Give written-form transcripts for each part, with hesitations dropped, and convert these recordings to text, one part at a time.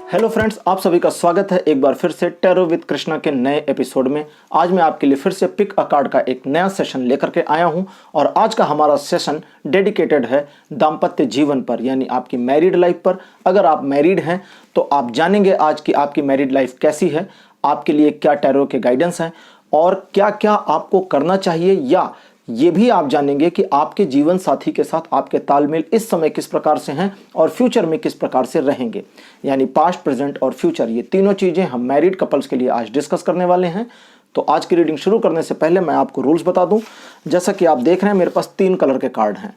Hello friends, आप सभी का स्वागत है एक बार फिर से टैरो विद कृष्णा के नए एपिसोड में। आज मैं आपके लिए फिर से पिक अ कार्ड का एक नया सेशन लेकर के आया हूं और आज का हमारा सेशन डेडिकेटेड है दाम्पत्य जीवन पर, यानी आपकी मैरिड लाइफ पर। अगर आप मैरिड हैं तो आप जानेंगे आज की आपकी मैरिड लाइफ कैसी है, आपके लिए क्या टैरो के गाइडेंस हैं और क्या क्या आपको करना चाहिए, या ये भी आप जानेंगे कि आपके जीवन साथी के साथ आपके तालमेल इस समय किस प्रकार से हैं और फ्यूचर में किस प्रकार से रहेंगे। यानी पास्ट, प्रेजेंट और फ्यूचर, ये तीनों चीज़ें हम मैरिड कपल्स के लिए आज डिस्कस करने वाले हैं। तो आज की रीडिंग शुरू करने से पहले मैं आपको रूल्स बता दूं। जैसा कि आप देख रहे हैं, मेरे पास 3 कलर के कार्ड हैं,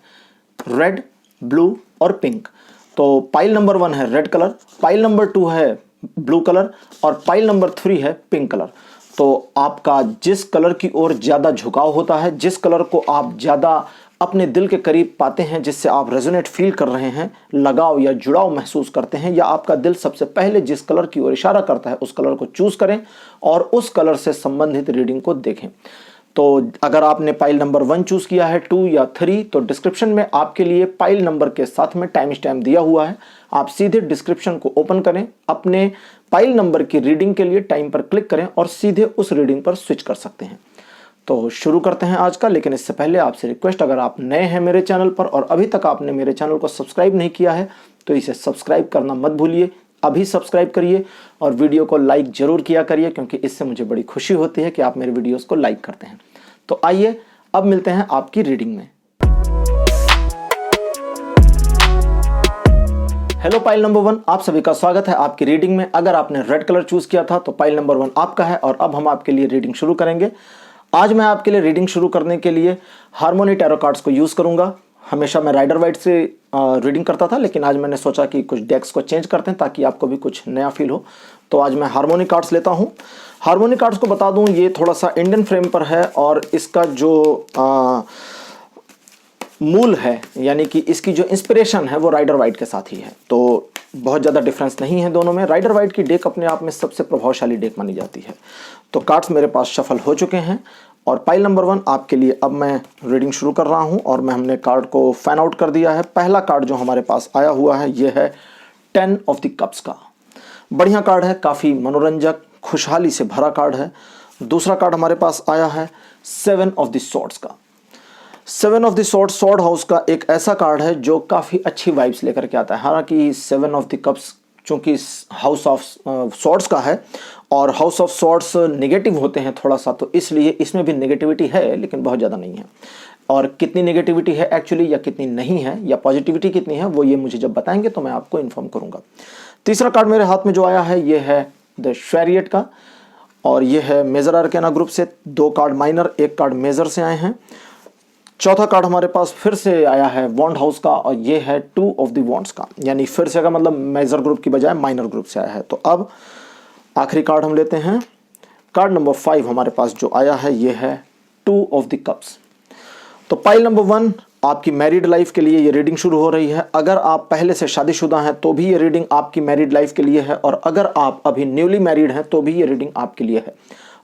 रेड, ब्लू और पिंक। तो पाइल नंबर 1 है रेड कलर, पाइल नंबर 2 है ब्लू कलर और पाइल नंबर 3 है पिंक कलर। तो आपका जिस कलर की ओर ज़्यादा झुकाव होता है, जिस कलर को आप ज़्यादा अपने दिल के करीब पाते हैं, जिससे आप रेजोनेट फील कर रहे हैं, लगाव या जुड़ाव महसूस करते हैं, या आपका दिल सबसे पहले जिस कलर की ओर इशारा करता है उस कलर को चूज करें और उस कलर से संबंधित रीडिंग को देखें। तो अगर आपने पाइल नंबर 1 चूज किया है, 2 या 3, तो डिस्क्रिप्शन में आपके लिए पाइल नंबर के साथ में टाइम स्टैम्प दिया हुआ है। आप सीधे डिस्क्रिप्शन को ओपन करें, अपने पाइल नंबर की रीडिंग के लिए टाइम पर क्लिक करें और सीधे उस रीडिंग पर स्विच कर सकते हैं। तो शुरू करते हैं आज का। लेकिन इससे पहले आपसे रिक्वेस्ट, अगर आप नए हैं मेरे चैनल पर और अभी तक आपने मेरे चैनल को सब्सक्राइब नहीं किया है तो इसे सब्सक्राइब करना मत भूलिए, अभी सब्सक्राइब करिए और वीडियो को लाइक जरूर किया करिए, क्योंकि इससे मुझे बड़ी खुशी होती है कि आप मेरे वीडियोस को लाइक करते हैं। तो आइए अब मिलते हैं आपकी रीडिंग में। हेलो पाइल नंबर 1, आप सभी का स्वागत है आपकी रीडिंग में। अगर आपने रेड कलर चूज किया था तो पाइल नंबर 1 आपका है और अब हम आपके लिए रीडिंग शुरू करेंगे। आज मैं आपके लिए रीडिंग शुरू करने के लिए हार्मोनी टैरो कार्ड्स को यूज करूंगा। हमेशा मैं राइडर वाइट से रीडिंग करता था, लेकिन आज मैंने सोचा कि कुछ डेक्स को चेंज करते हैं ताकि आपको भी कुछ नया फील हो। तो आज मैं हार्मोनी कार्ड्स लेता हूं। हार्मोनी कार्ड्स को बता दूं, ये थोड़ा सा इंडियन फ्रेम पर है और इसका जो मूल है, यानी कि इसकी जो इंस्पिरेशन है वो राइडर वाइट के साथ ही है। तो बहुत ज़्यादा डिफरेंस नहीं है दोनों में। राइडर वाइट की डेक अपने आप में सबसे प्रभावशाली डेक मानी जाती है। तो कार्ड्स मेरे पास शफल हो चुके हैं और पाइल नंबर 1 आपके लिए अब मैं रीडिंग शुरू कर रहा हूं और हमने कार्ड को फैन आउट कर दिया है। पहला कार्ड जो हमारे पास आया हुआ है ये है 10 ऑफ द कप्स का। बढ़िया कार्ड है, काफ़ी मनोरंजक, खुशहाली से भरा कार्ड है। दूसरा कार्ड हमारे पास आया है 7 ऑफ द स्वॉर्ड्स का। 7 of the swords sword house का एक ऐसा कार्ड है जो काफ़ी अच्छी वाइब्स लेकर के आता है। हालांकि 7 ऑफ द कप्स चूंकि हाउस ऑफ स्वॉर्ड्स का है और हाउस ऑफ स्वॉर्ड्स नेगेटिव होते हैं थोड़ा सा, तो इसलिए इसमें भी नेगेटिविटी है लेकिन बहुत ज़्यादा नहीं है। और कितनी नेगेटिविटी है एक्चुअली या कितनी नहीं है या पॉजिटिविटी कितनी है वो ये मुझे जब बताएंगे तो मैं आपको इन्फॉर्म करूंगा। तीसरा कार्ड मेरे हाथ में जो आया है ये है द चैरियट का और ये है मेजर आर्काना ग्रुप से। 2 कार्ड माइनर, 1 कार्ड मेजर से आए हैं। चौथा कार्ड हमारे पास फिर से आया है वॉन्ड हाउस का और ये है 2 ऑफ द वॉन्ड्स का, यानी फिर से का मतलब मेजर ग्रुप की बजाय माइनर ग्रुप से आया है। तो अब आखिरी कार्ड हम लेते हैं। कार्ड नंबर 5 हमारे पास जो आया है ये है 2 ऑफ द कप्स। तो पाइल नंबर 1 आपकी मैरिड लाइफ के लिए ये रीडिंग शुरू हो रही है। अगर आप पहले से शादीशुदा हैं तो भी ये रीडिंग आपकी मैरिड लाइफ के लिए है और अगर आप अभी न्यूली मैरिड हैं तो भी ये रीडिंग आपके लिए है।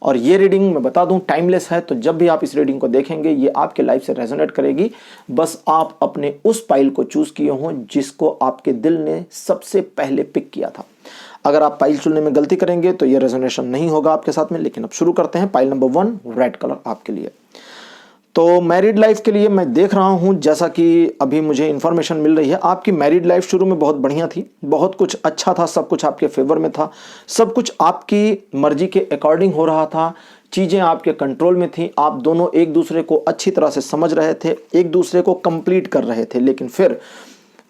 और ये रीडिंग मैं बता दूं टाइमलेस है, तो जब भी आप इस रीडिंग को देखेंगे ये आपके लाइफ से रेजोनेट करेगी। बस आप अपने उस पाइल को चूज किए हों जिसको आपके दिल ने सबसे पहले पिक किया था। अगर आप पाइल चुनने में गलती करेंगे तो ये रेजोनेशन नहीं होगा आपके साथ में। लेकिन अब शुरू करते हैं। पाइल नंबर 1 रेड कलर आपके लिए। तो मैरिड लाइफ के लिए मैं देख रहा हूं, जैसा कि अभी मुझे इंफॉर्मेशन मिल रही है, आपकी मैरिड लाइफ शुरू में बहुत बढ़िया थी, बहुत कुछ अच्छा था, सब कुछ आपके फेवर में था, सब कुछ आपकी मर्जी के अकॉर्डिंग हो रहा था, चीज़ें आपके कंट्रोल में थी, आप दोनों एक दूसरे को अच्छी तरह से समझ रहे थे, एक दूसरे को कंप्लीट कर रहे थे। लेकिन फिर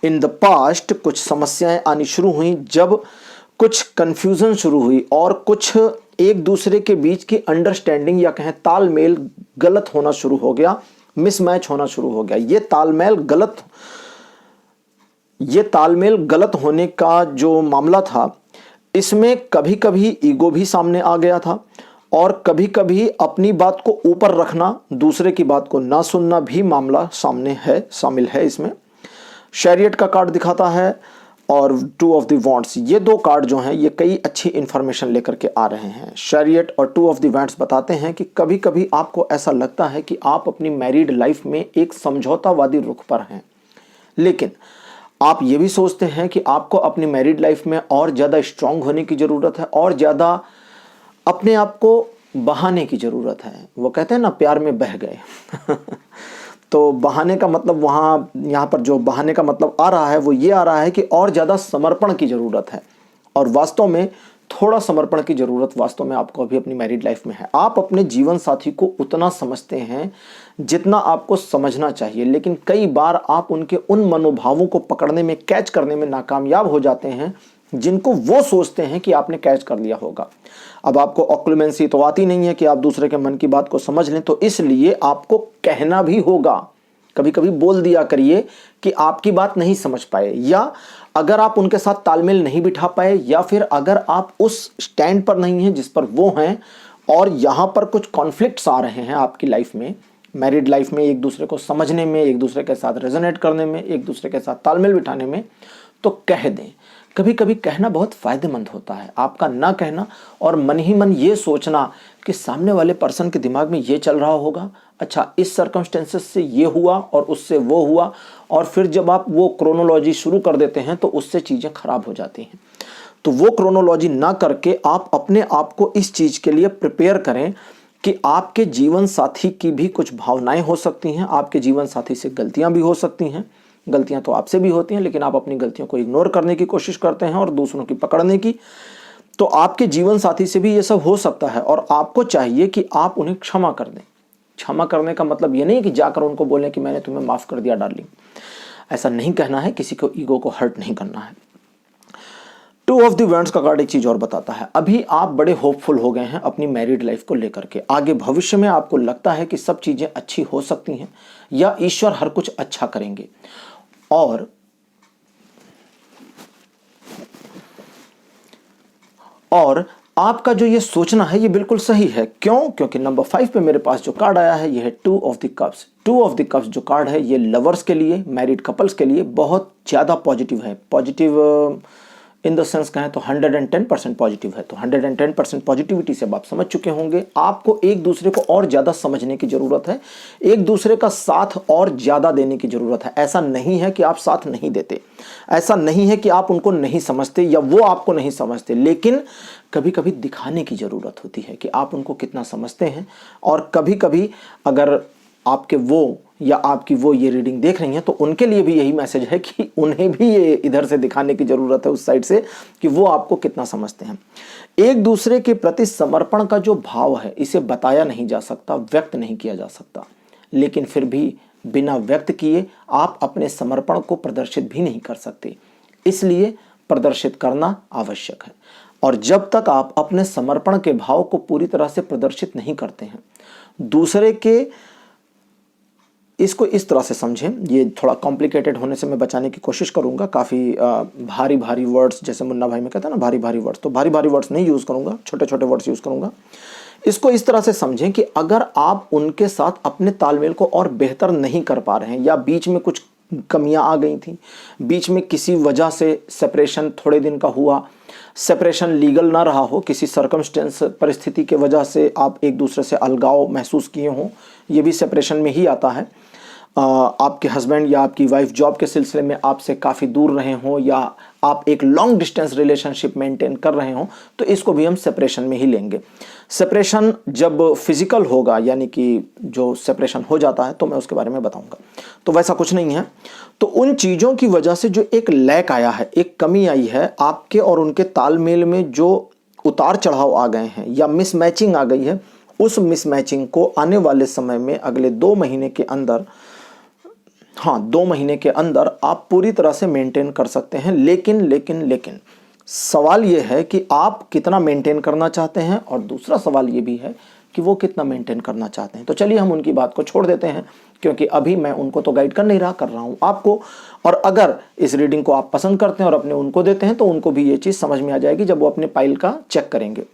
इन द पास्ट कुछ समस्याएं आनी शुरू हुई, जब कुछ कंफ्यूजन शुरू हुई और कुछ एक दूसरे के बीच की अंडरस्टैंडिंग या कहें तालमेल गलत होना शुरू हो गया, मिसमैच होना शुरू हो गया। ये तालमेल गलत होने का जो मामला था, इसमें कभी कभी ईगो भी सामने आ गया था और कभी कभी अपनी बात को ऊपर रखना, दूसरे की बात को ना सुनना भी मामला शामिल है इसमें। चैरियट का कार्ड दिखाता है और 2 ऑफ द वॉन्ड्स, ये 2 कार्ड जो हैं ये कई अच्छी इंफॉर्मेशन लेकर के आ रहे हैं। चैरियट और 2 ऑफ द वॉन्ड्स बताते हैं कि कभी कभी आपको ऐसा लगता है कि आप अपनी मैरिड लाइफ में एक समझौतावादी रुख पर हैं, लेकिन आप ये भी सोचते हैं कि आपको अपनी मैरिड लाइफ में और ज़्यादा स्ट्रांग होने की ज़रूरत है और ज़्यादा अपने आप को बहाने की ज़रूरत है। वो कहते हैं ना, प्यार में बह गए तो बहाने का मतलब यहाँ पर जो बहाने का मतलब आ रहा है वो ये आ रहा है कि और ज़्यादा समर्पण की ज़रूरत है। और वास्तव में थोड़ा समर्पण की ज़रूरत वास्तव में आपको अभी अपनी मैरिड लाइफ में है। आप अपने जीवन साथी को उतना समझते हैं जितना आपको समझना चाहिए, लेकिन कई बार आप उनके उन मनोभावों को पकड़ने में, कैच करने में नाकामयाब हो जाते हैं जिनको वो सोचते हैं कि आपने कैच कर लिया होगा। अब आपको ऑक्लुमेंसी तो आती नहीं है कि आप दूसरे के मन की बात को समझ लें, तो इसलिए आपको कहना भी होगा। कभी कभी बोल दिया करिए कि आपकी बात नहीं समझ पाए, या अगर आप उनके साथ तालमेल नहीं बिठा पाए, या फिर अगर आप उस स्टैंड पर नहीं हैं जिस पर वो हैं और यहाँ पर कुछ कॉन्फ्लिक्ट्स आ रहे हैं आपकी लाइफ में, मैरिड लाइफ में, एक दूसरे को समझने में, एक दूसरे के साथ रेजोनेट करने में, एक दूसरे के साथ तालमेल बिठाने में, तो कह दें। कभी कभी कहना बहुत फ़ायदेमंद होता है। आपका ना कहना और मन ही मन ये सोचना कि सामने वाले पर्सन के दिमाग में ये चल रहा होगा, अच्छा इस सर्कमस्टेंसेस से ये हुआ और उससे वो हुआ, और फिर जब आप वो क्रोनोलॉजी शुरू कर देते हैं तो उससे चीज़ें खराब हो जाती हैं। तो वो क्रोनोलॉजी ना करके आप अपने आप को इस चीज़ के लिए प्रिपेयर करें कि आपके जीवन साथी की भी कुछ भावनाएं हो सकती हैं, आपके जीवन साथी से गलतियां भी हो सकती हैं। गलतियां तो आपसे भी होती हैं, लेकिन आप अपनी गलतियों को इग्नोर करने की कोशिश करते हैं और दूसरों की पकड़ने की। तो आपके जीवन साथी से भी ये सब हो सकता है और आपको चाहिए कि आप उन्हें क्षमा कर दें। क्षमा करने का मतलब ये नहीं कि जाकर उनको बोलें कि मैंने तुम्हें माफ़ कर दिया डार्लिंग। ऐसा नहीं कहना है, किसी को ईगो को हर्ट नहीं करना है। टू ऑफ द वैंड्स का कार्ड एक चीज़ और बताता है। अभी आप बड़े होपफुल हो गए हैं अपनी मैरिड लाइफ को लेकर के। आगे भविष्य में आपको लगता है कि सब चीज़ें अच्छी हो सकती हैं या ईश्वर हर कुछ अच्छा करेंगे। और आपका जो ये सोचना है ये बिल्कुल सही है। क्यों? क्योंकि नंबर 5 पे मेरे पास जो कार्ड आया है ये है 2 of the cups. 2 of the cups जो कार्ड है ये लवर्स के लिए, मैरिड कपल्स के लिए बहुत ज़्यादा पॉजिटिव है। पॉजिटिव इन द सेंस कहें तो 110% पॉजिटिव है। तो 110% पॉजिटिविटी से अब आप समझ चुके होंगे आपको एक दूसरे को और ज़्यादा समझने की ज़रूरत है, एक दूसरे का साथ और ज़्यादा देने की ज़रूरत है। ऐसा नहीं है कि आप साथ नहीं देते, ऐसा नहीं है कि आप उनको नहीं समझते या वो आपको नहीं समझते, लेकिन कभी कभी दिखाने की ज़रूरत होती है कि आप उनको कितना समझते हैं। और कभी कभी अगर आपके वो या आपकी वो ये रीडिंग देख रही हैं तो उनके लिए भी यही मैसेज है कि उन्हें भी ये इधर से दिखाने की ज़रूरत है, उस साइड से, कि वो आपको कितना समझते हैं। एक दूसरे के प्रति समर्पण का जो भाव है इसे बताया नहीं जा सकता, व्यक्त नहीं किया जा सकता, लेकिन फिर भी बिना व्यक्त किए आप अपने समर्पण को प्रदर्शित भी नहीं कर सकते। इसलिए प्रदर्शित करना आवश्यक है। और जब तक आप अपने समर्पण के भाव को पूरी तरह से प्रदर्शित नहीं करते हैं, दूसरे के, इसको इस तरह से समझें, ये थोड़ा कॉम्प्लिकेटेड होने से मैं बचाने की कोशिश करूंगा। काफ़ी भारी भारी वर्ड्स, जैसे मुन्ना भाई में कहता है ना भारी भारी वर्ड्स, तो भारी भारी वर्ड्स नहीं यूज़ करूंगा, छोटे छोटे वर्ड्स यूज़ करूंगा। इसको इस तरह से समझें कि अगर आप उनके साथ अपने तालमेल को और बेहतर नहीं कर पा रहे हैं, या बीच में कुछ कमियां आ गई थी, बीच में किसी वजह से सेपरेशन थोड़े दिन का हुआ, सेपरेशन लीगल ना रहा हो, किसी सर्कमस्टेंस परिस्थिति के वजह से आप एक दूसरे से अलगाव महसूस किए हों, ये भी सेपरेशन में ही आता है। आपके हस्बैंड या आपकी वाइफ जॉब के सिलसिले में आपसे काफ़ी दूर रहे हों, या आप एक लॉन्ग डिस्टेंस रिलेशनशिप मेंटेन कर रहे हों, तो इसको भी हम सेपरेशन में ही लेंगे। सेपरेशन जब फिजिकल होगा, यानी कि जो सेपरेशन हो जाता है, तो मैं उसके बारे में बताऊंगा। तो वैसा कुछ नहीं है। तो उन चीज़ों की वजह से जो एक लैक आया है, एक कमी आई है, आपके और उनके तालमेल में जो उतार चढ़ाव आ गए हैं या मिसमैचिंग आ गई है, उस मिसमैचिंग को आने वाले समय में अगले 2 महीने के अंदर, 2 महीने के अंदर आप पूरी तरह से मेंटेन कर सकते हैं। लेकिन सवाल ये है कि आप कितना मेंटेन करना चाहते हैं, और दूसरा सवाल ये भी है कि वो कितना मेंटेन करना चाहते हैं। तो चलिए हम उनकी बात को छोड़ देते हैं, क्योंकि अभी मैं उनको तो गाइड कर नहीं रहा, कर रहा हूँ आपको। और अगर इस रीडिंग को आप पसंद करते हैं और अपने उनको देते हैं, तो उनको भी ये चीज़ समझ में आ जाएगी जब वो अपने पाइल का चेक करेंगे।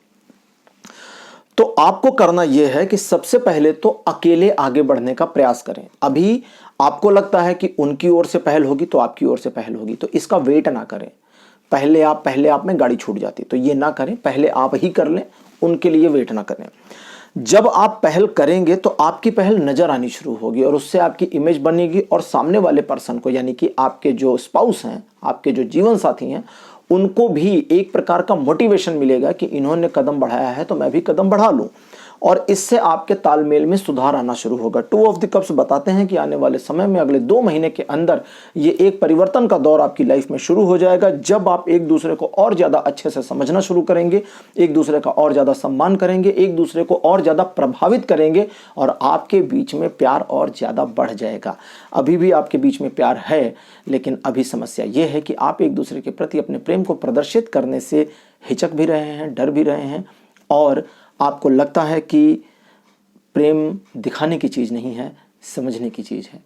तो आपको करना यह है कि सबसे पहले तो अकेले आगे बढ़ने का प्रयास करें। अभी आपको लगता है कि उनकी ओर से पहल होगी तो आपकी ओर से पहल होगी, तो इसका वेट ना करें। पहले आप में गाड़ी छूट जाती, तो ये ना करें, पहले आप ही कर लें, उनके लिए वेट ना करें। जब आप पहल करेंगे तो आपकी पहल नजर आनी शुरू होगी और उससे आपकी इमेज बनेगी और सामने वाले पर्सन को, यानी कि आपके जो स्पाउस हैं, आपके जो जीवन साथी हैं, उनको भी एक प्रकार का मोटिवेशन मिलेगा कि इन्होंने कदम बढ़ाया है तो मैं भी कदम बढ़ा लूं, और इससे आपके तालमेल में सुधार आना शुरू होगा। 2 ऑफ द कप्स बताते हैं कि आने वाले समय में अगले 2 महीने के अंदर ये एक परिवर्तन का दौर आपकी लाइफ में शुरू हो जाएगा, जब आप एक दूसरे को और ज़्यादा अच्छे से समझना शुरू करेंगे, एक दूसरे का और ज़्यादा सम्मान करेंगे, एक दूसरे को और ज़्यादा प्रभावित करेंगे और आपके बीच में प्यार और ज़्यादा बढ़ जाएगा। अभी भी आपके बीच में प्यार है, लेकिन अभी समस्या ये है कि आप एक दूसरे के प्रति अपने प्रेम को प्रदर्शित करने से हिचक भी रहे हैं, डर भी रहे हैं, और आपको लगता है कि प्रेम दिखाने की चीज़ नहीं है, समझने की चीज़ है।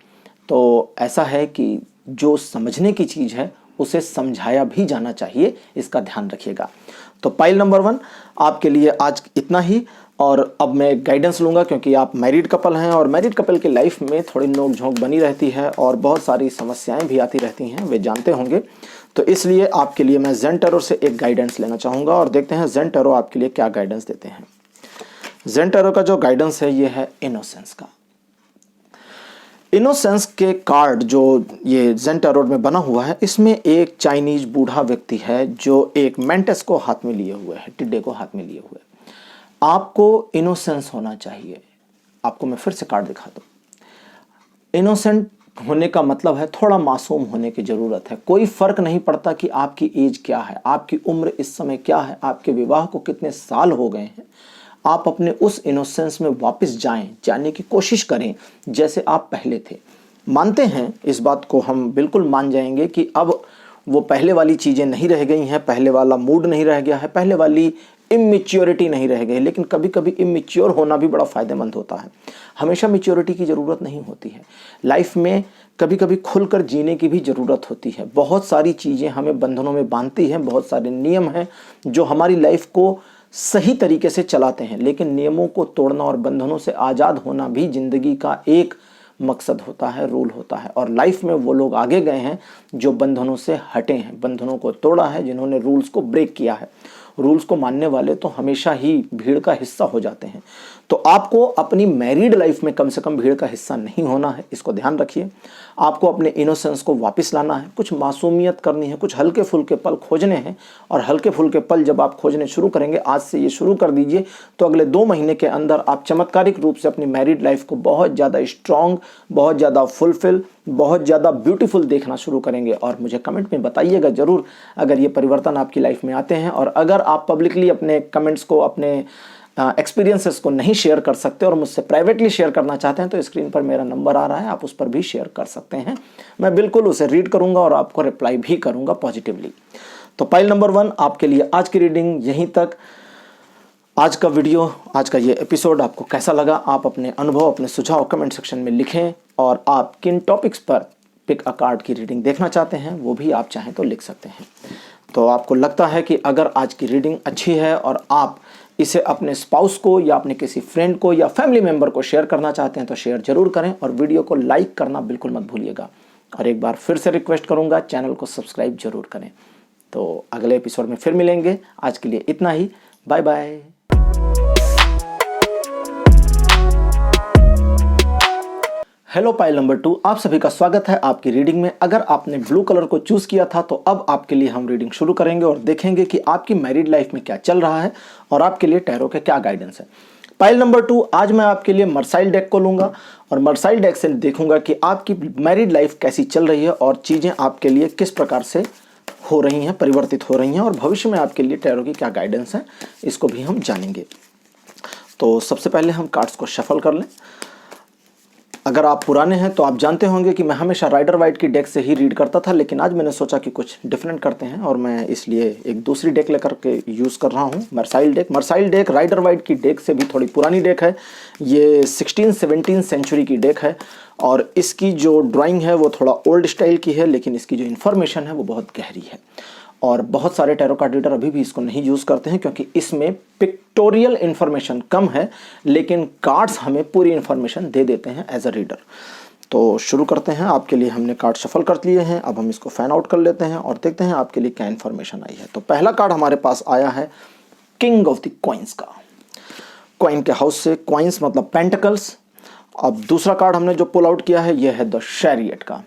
तो ऐसा है कि जो समझने की चीज़ है उसे समझाया भी जाना चाहिए, इसका ध्यान रखिएगा। तो पाइल नंबर 1 आपके लिए आज इतना ही, और अब मैं गाइडेंस लूँगा क्योंकि आप मैरिड कपल हैं और मैरिड कपल की लाइफ में थोड़ी नोक झोंक बनी रहती है और बहुत सारी समस्याएं भी आती रहती हैं, वे जानते होंगे। तो इसलिए आपके लिए मैं ज़ेन टैरो से एक गाइडेंस लेना चाहूँगा और देखते हैं ज़ेन टैरो आपके लिए क्या गाइडेंस देते हैं। ज़ेन टैरो का जो गाइडेंस है ये है इनोसेंस का। इनोसेंस के कार्ड जो ये ज़ेन टैरो में बना हुआ है, इसमें एक चाइनीज बूढ़ा व्यक्ति है जो एक मेंटिस को हाथ में लिए हुए है, टिड्डे को हाथ में लिए हुए। आपको इनोसेंस होना चाहिए। आपको मैं फिर से कार्ड दिखा दूं। इनोसेंट होने का मतलब है थोड़ा मासूम होने की ज़रूरत है। कोई फ़र्क नहीं पड़ता कि आपकी एज क्या है, आपकी उम्र इस समय क्या है, आपके विवाह को कितने साल हो गए हैं। आप अपने उस इनोसेंस में वापस जाएं, जाने की कोशिश करें जैसे आप पहले थे। मानते हैं, इस बात को हम बिल्कुल मान जाएंगे कि अब वो पहले वाली चीज़ें नहीं रह गई हैं, पहले वाला मूड नहीं रह गया है, पहले वाली इमेच्योरिटी नहीं रह गई। लेकिन कभी कभी इमेच्योर होना भी बड़ा फ़ायदेमंद होता है। हमेशा मैच्योरिटी की ज़रूरत नहीं होती है। लाइफ में कभी कभी खुलकर जीने की भी ज़रूरत होती है। बहुत सारी चीज़ें हमें बंधनों में बांधती हैं, बहुत सारे नियम हैं जो हमारी लाइफ को सही तरीके से चलाते हैं, लेकिन नियमों को तोड़ना और बंधनों से आज़ाद होना भी ज़िंदगी का एक मकसद होता है, रूल होता है। और लाइफ में वो लोग आगे गए हैं जो बंधनों से हटे हैं, बंधनों को तोड़ा है, जिन्होंने रूल्स को ब्रेक किया है। रूल्स को मानने वाले तो हमेशा ही भीड़ का हिस्सा हो जाते हैं। तो आपको अपनी मैरिड लाइफ में कम से कम भीड़ का हिस्सा नहीं होना है, इसको ध्यान रखिए। आपको अपने इनोसेंस को वापस लाना है, कुछ मासूमियत करनी है, कुछ हल्के फुल्के पल खोजने हैं। और हल्के फुल्के पल जब आप खोजने शुरू करेंगे, आज से ये शुरू कर दीजिए, तो अगले 2 महीने के अंदर आप चमत्कारिक रूप से अपनी मैरिड लाइफ को बहुत ज़्यादा स्ट्रॉन्ग, बहुत ज़्यादा फुलफिल, बहुत ज़्यादा ब्यूटीफुल देखना शुरू करेंगे। और मुझे कमेंट में बताइएगा ज़रूर अगर ये परिवर्तन आपकी लाइफ में आते हैं। और अगर आप पब्लिकली अपने कमेंट्स को, अपने एक्सपीरियंसेस को नहीं शेयर कर सकते और मुझसे प्राइवेटली शेयर करना चाहते हैं, तो स्क्रीन पर मेरा नंबर आ रहा है, आप उस पर भी शेयर कर सकते हैं। मैं बिल्कुल उसे रीड करूंगा और आपको रिप्लाई भी करूंगा पॉजिटिवली। तो पाइल नंबर 1 आपके लिए आज की रीडिंग यहीं तक। आज का वीडियो, आज का ये एपिसोड आपको कैसा लगा? आप अपने अनुभव, अपने सुझाव कमेंट सेक्शन में लिखें। और आप किन टॉपिक्स पर पिक अ कार्ड की रीडिंग देखना चाहते हैं वो भी आप चाहें तो लिख सकते हैं। तो आपको लगता है कि अगर आज की रीडिंग अच्छी है और आप इसे अपने स्पाउस को या अपने किसी फ्रेंड को या फैमिली मेम्बर को शेयर करना चाहते हैं तो शेयर जरूर करें और वीडियो को लाइक करना बिल्कुल मत भूलिएगा। और एक बार फिर से रिक्वेस्ट करूंगा, चैनल को सब्सक्राइब जरूर करें। तो अगले एपिसोड में फिर मिलेंगे। आज के लिए इतना ही। Bye bye. हेलो पाइल नंबर 2, आप सभी का स्वागत है आपकी रीडिंग में। अगर आपने ब्लू कलर को चूज किया था तो अब आपके लिए हम रीडिंग शुरू करेंगे और देखेंगे कि आपकी मैरिड लाइफ में क्या चल रहा है और आपके लिए टैरो के क्या गाइडेंस है। पाइल नंबर 2, आज मैं आपके लिए मर्साइल डेक को लूंगा और मर्साइल डेक से देखूंगा कि आपकी मैरिड लाइफ कैसी चल रही है और चीजें आपके लिए किस प्रकार से हो रही हैं, परिवर्तित हो रही हैं, और भविष्य में आपके लिए टैरो की क्या गाइडेंस है, इसको भी हम जानेंगे। तो सबसे पहले हम कार्ड्स को शफल कर लें। अगर आप पुराने हैं तो आप जानते होंगे कि मैं हमेशा राइडर वाइट की डेक से ही रीड करता था, लेकिन आज मैंने सोचा कि कुछ डिफरेंट करते हैं और मैं इसलिए एक दूसरी डेक लेकर के यूज़ कर रहा हूं, मर्साइल डेक। मर्साइल डेक राइडर वाइट की डेक से भी थोड़ी पुरानी डेक है। ये 16-17 सेंचुरी की डेक है और इसकी जो ड्राइंग है वो थोड़ा ओल्ड स्टाइल की है, लेकिन इसकी जो इन्फॉर्मेशन है वो बहुत गहरी है। और बहुत सारे टैरो कार्ड रीडर अभी भी इसको नहीं यूज़ करते हैं क्योंकि इसमें पिक्टोरियल इन्फॉर्मेशन कम है, लेकिन कार्ड्स हमें पूरी इन्फॉर्मेशन दे देते हैं एज अ रीडर। तो शुरू करते हैं। आपके लिए हमने कार्ड शफल कर लिए हैं, अब हम इसको फैन आउट कर लेते हैं और देखते हैं आपके लिए क्या इन्फॉर्मेशन आई है। तो पहला कार्ड हमारे पास आया है किंग ऑफ द कॉइंस का। कॉइन के हाउस से, कॉइन्स मतलब पेंटिकल्स। अब दूसरा कार्ड हमने जो पुल आउट किया है ये है द शैरियट का।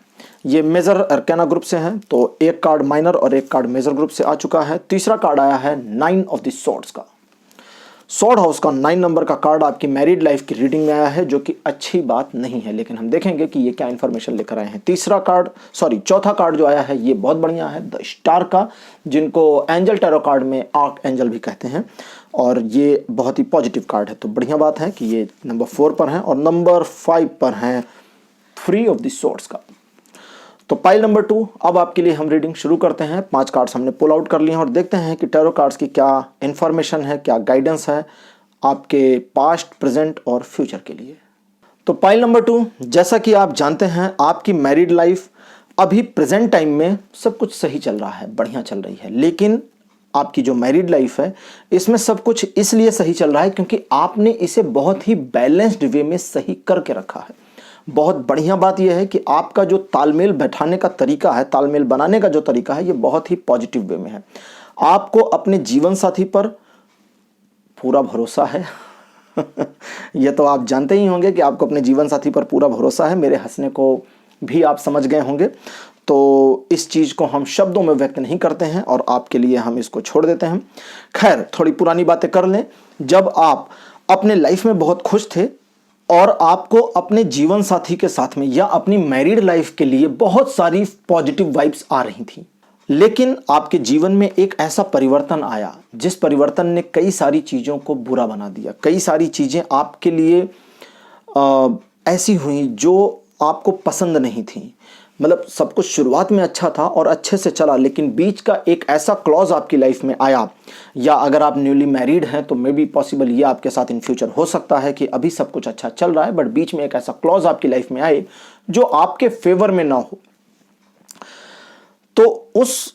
ये मेजर अरकाना ग्रुप से है, तो एक कार्ड माइनर और एक कार्ड मेजर ग्रुप से आ चुका है। तीसरा कार्ड आया है 9 ऑफ द सॉर्ड्स का। सॉर्ड हाउस का 9 नंबर का कार्ड आपकी मैरिड लाइफ की रीडिंग में आया है, जो कि अच्छी बात नहीं है, लेकिन हम देखेंगे कि ये क्या इंफॉर्मेशन लेकर आए हैं। चौथा कार्ड जो आया है ये बहुत बढ़िया है, द स्टार का, जिनको एंजल टैरो कार्ड में आर्क एंजल भी कहते हैं, और ये बहुत ही पॉजिटिव कार्ड है। तो बढ़िया बात है कि ये नंबर 4 पर है और नंबर 5 पर है 3 ऑफ द सॉर्ड्स का। तो पाइल नंबर 2, अब आपके लिए हम रीडिंग शुरू करते हैं। 5 कार्ड्स हमने पुल आउट कर लिए हैं और देखते हैं कि टैरो कार्ड्स की क्या इन्फॉर्मेशन है, क्या गाइडेंस है आपके पास्ट, प्रेजेंट और फ्यूचर के लिए। तो पाइल नंबर 2, जैसा कि आप जानते हैं आपकी मैरिड लाइफ अभी प्रेजेंट टाइम में सब कुछ सही चल रहा है, बढ़िया चल रही है, लेकिन आपकी जो मैरिड लाइफ है इसमें सब कुछ इसलिए सही चल रहा है क्योंकि आपने इसे बहुत ही बैलेंस्ड वे में सही करके रखा है। बहुत बढ़िया बात यह है कि आपका जो तालमेल बैठाने का तरीका है, तालमेल बनाने का जो तरीका है, ये बहुत ही पॉजिटिव वे में है। आपको अपने जीवन साथी पर पूरा भरोसा है। ये तो आप जानते ही होंगे कि आपको अपने जीवन साथी पर पूरा भरोसा है। मेरे हंसने को भी आप समझ गए होंगे, तो इस चीज़ को हम शब्दों में व्यक्त नहीं करते हैं और आपके लिए हम इसको छोड़ देते हैं। खैर, थोड़ी पुरानी बातें कर लें। जब आप अपने लाइफ में बहुत खुश थे और आपको अपने जीवन साथी के साथ में या अपनी मैरिड लाइफ के लिए बहुत सारी पॉजिटिव वाइब्स आ रही थी, लेकिन आपके जीवन में एक ऐसा परिवर्तन आया जिस परिवर्तन ने कई सारी चीज़ों को बुरा बना दिया। कई सारी चीज़ें आपके लिए ऐसी हुई जो आपको पसंद नहीं थी। मतलब सब कुछ शुरुआत में अच्छा था और अच्छे से चला, लेकिन बीच का एक ऐसा क्लॉज आपकी लाइफ में आया, या अगर आप न्यूली मैरिड हैं तो मे बी पॉसिबल ये आपके साथ इन फ्यूचर हो सकता है कि अभी सब कुछ अच्छा चल रहा है बट बीच में एक ऐसा क्लॉज आपकी लाइफ में आए जो आपके फेवर में ना हो। तो उस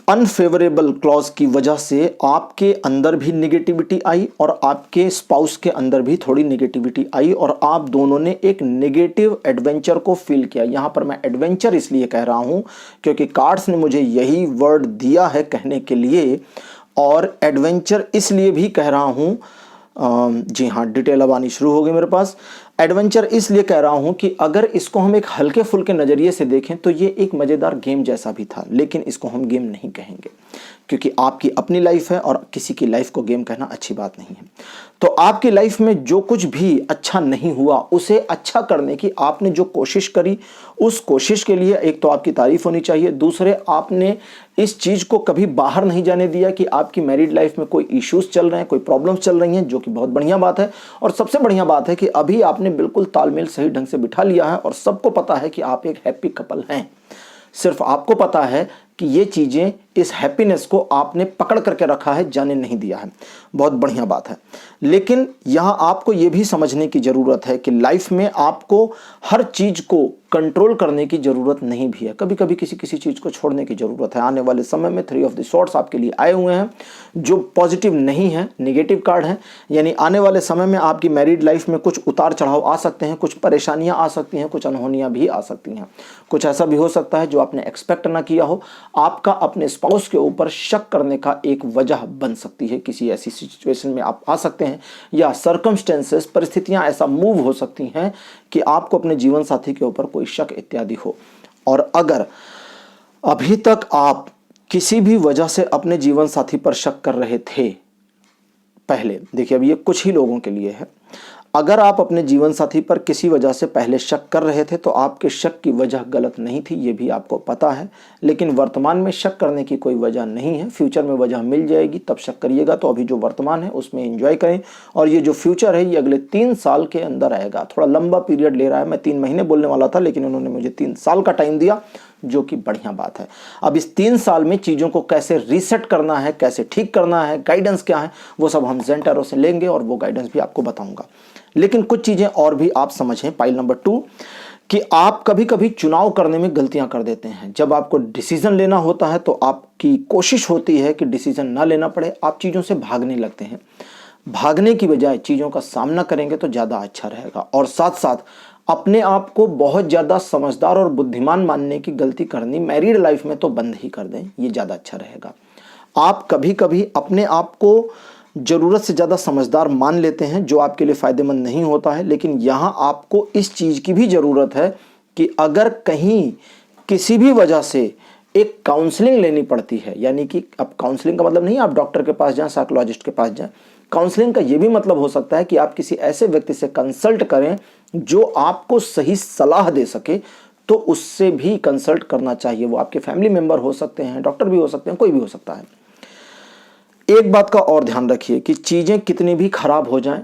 अनफेवरेबल क्लॉज की वजह से आपके अंदर भी निगेटिविटी आई और आपके स्पाउस के अंदर भी थोड़ी निगेटिविटी आई और आप दोनों ने एक नेगेटिव एडवेंचर को फील किया। यहां पर मैं एडवेंचर इसलिए कह रहा हूं क्योंकि कार्ड्स ने मुझे यही वर्ड दिया है कहने के लिए, और एडवेंचर इसलिए भी कह रहा हूं, जी हाँ, डिटेल अब आनी शुरू हो गई मेरे पास। एडवेंचर इसलिए कह रहा हूं कि अगर इसको हम एक हल्के फुल्के नज़रिए से देखें तो ये एक मज़ेदार गेम जैसा भी था, लेकिन इसको हम गेम नहीं कहेंगे क्योंकि आपकी अपनी लाइफ है और किसी की लाइफ को गेम कहना अच्छी बात नहीं है। तो आपकी लाइफ में जो कुछ भी अच्छा नहीं हुआ उसे अच्छा करने की आपने जो कोशिश करी, उस कोशिश के लिए एक तो आपकी तारीफ होनी चाहिए, दूसरे आपने इस चीज़ को कभी बाहर नहीं जाने दिया कि आपकी मैरिड लाइफ में कोई इश्यूज चल रहे हैं, कोई प्रॉब्लम्स चल रही हैं, जो कि बहुत बढ़िया बात है। और सबसे बढ़िया बात है कि अभी आपने बिल्कुल तालमेल सही ढंग से बिठा लिया है और सबको पता है कि आप एक हैप्पी कपल हैं। सिर्फ आपको पता है कि ये चीज़ें, इस हैप्पीनेस को आपने पकड़ करके रखा है, जाने नहीं दिया है। बहुत बढ़िया बात है। लेकिन यहाँ आपको ये भी समझने की ज़रूरत है कि लाइफ में आपको हर चीज़ को कंट्रोल करने की ज़रूरत नहीं भी है। कभी कभी किसी किसी चीज़ को छोड़ने की ज़रूरत है। आने वाले समय में 3 ऑफ द सॉर्ड्स आपके लिए आए हुए हैं जो पॉजिटिव नहीं है, नेगेटिव कार्ड है। यानी आने वाले समय में आपकी मैरिड लाइफ में कुछ उतार चढ़ाव आ सकते हैं, कुछ परेशानियां आ सकती हैं, कुछ अनहोनियां भी आ सकती हैं। कुछ ऐसा भी हो सकता है जो आपने एक्सपेक्ट ना किया हो, आपका अपने स्पाउस के ऊपर शक करने का एक वजह बन सकती है। किसी ऐसी सिचुएशन में आप आ सकते हैं या सर्कमस्टेंसेस, परिस्थितियां ऐसा मूव हो सकती हैं कि आपको अपने जीवन साथी के ऊपर कोई शक इत्यादि हो। और अगर अभी तक आप किसी भी वजह से अपने जीवन साथी पर शक कर रहे थे पहले, देखिए अब ये कुछ ही लोगों के लिए है, अगर आप अपने जीवन साथी पर किसी वजह से पहले शक कर रहे थे तो आपके शक की वजह गलत नहीं थी, ये भी आपको पता है। लेकिन वर्तमान में शक करने की कोई वजह नहीं है। फ्यूचर में वजह मिल जाएगी तब शक करिएगा। तो अभी जो वर्तमान है उसमें एंजॉय करें, और ये जो फ्यूचर है ये अगले 3 साल के अंदर आएगा। थोड़ा लंबा पीरियड ले रहा है, मैं 3 महीने बोलने वाला था लेकिन उन्होंने मुझे 3 साल का टाइम दिया, जो कि बढ़िया बात है। अब इस 3 साल में चीज़ों को कैसे रीसेट करना है, कैसे ठीक करना है, गाइडेंस क्या है, वो सब हम ज़ेन टैरो से लेंगे और वो गाइडेंस भी आपको बताऊंगा। लेकिन कुछ चीज़ें और भी आप समझें। पाइल नंबर 2 कि आप कभी कभी चुनाव करने में गलतियां कर देते हैं। जब आपको डिसीजन लेना होता है तो आपकी कोशिश होती है कि डिसीजन ना लेना पड़े, आप चीज़ों से भागने लगते हैं। भागने की बजाय चीज़ों का सामना करेंगे तो ज़्यादा अच्छा रहेगा। और साथ साथ अपने आप को बहुत ज़्यादा समझदार और बुद्धिमान मानने की गलती करनी मैरिड लाइफ में तो बंद ही कर दें, ये ज़्यादा अच्छा रहेगा। आप कभी कभी अपने आप को ज़रूरत से ज़्यादा समझदार मान लेते हैं जो आपके लिए फ़ायदेमंद नहीं होता है। लेकिन यहाँ आपको इस चीज़ की भी ज़रूरत है कि अगर कहीं किसी भी वजह से एक काउंसलिंग लेनी पड़ती है, यानी कि अब काउंसलिंग का मतलब नहीं आप डॉक्टर के पास जाएं, साइकोलॉजिस्ट के पास जाएं। काउंसलिंग का ये भी मतलब हो सकता है कि आप किसी ऐसे व्यक्ति से कंसल्ट करें जो आपको सही सलाह दे सके, तो उससे भी कंसल्ट करना चाहिए। वो आपके फैमिली मेंबर हो सकते हैं, डॉक्टर भी हो सकते हैं, कोई भी हो सकता है। एक बात का और ध्यान रखिए कि चीज़ें कितनी भी खराब हो जाएं,